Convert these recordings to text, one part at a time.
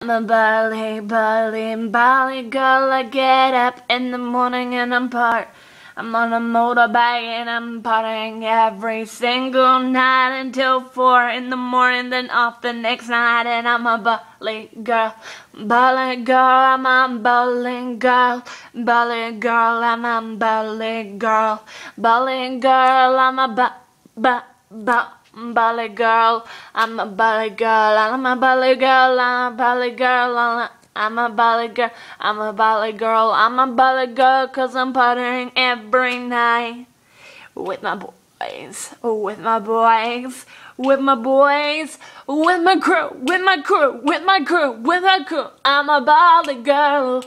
I'm a Bali, Bali, Bali girl. I get up in the morning and I'm on a motorbike and I'm partying every single night until 4 in the morning, then off the next night. And I'm a Bali girl, Bali girl. I'm a Bali girl, Bali girl. I'm a Bali girl, Bali girl. I'm a Bali girl. I'm a Bali girl. I'm a Bali girl. I'm a Bali girl. I'm a Bali girl. I'm a Bali girl. I'm a Bali girl, 'cause I'm partying every night with my boys, with my boys, with my boys, with my crew, with my crew, with my crew, with my crew. I'm a Bali girl.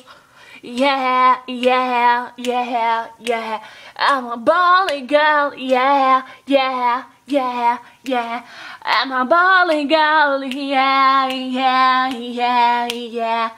Yeah, yeah, yeah, yeah. I'm a Bali girl. Yeah, yeah, yeah, yeah. I'm a Bali girl. Yeah, yeah, yeah, yeah.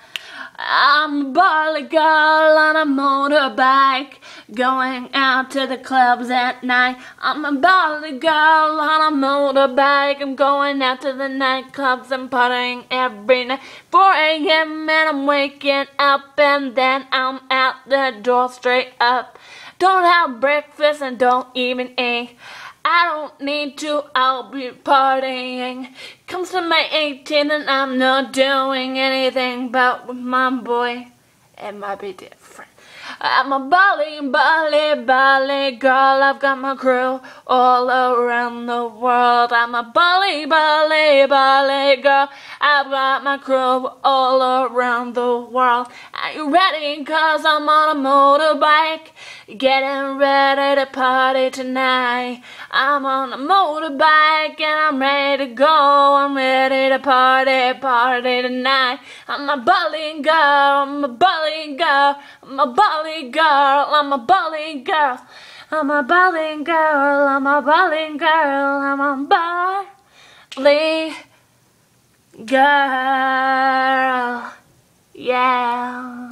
I'm a Bali girl on a motorbike, going out to the clubs at night. I'm a Bali girl on a motorbike. I'm going out to the nightclubs and partying every night. 4 a.m. and I'm waking up, and then I'm out the door straight up. Don't have breakfast and don't even eat. I don't need to, I'll be partying. Comes to my 18 and I'm not doing anything, but with my boy, it might be different. I'm a Bali, Bali, Bali girl. I've got my crew all around the world. I'm a Bali, Bali, Bali girl. I've got my crew all around the world. Are you ready? 'Cause I'm on a motorbike, getting ready to party tonight. I'm on a motorbike and I'm ready to go. I'm ready to party tonight. I'm a Bali girl, I'm a Bali girl, I'm a Bali girl, I'm a Bali girl. I'm a Bali girl, I'm a Bali girl, I'm a Bali girl. Yeah.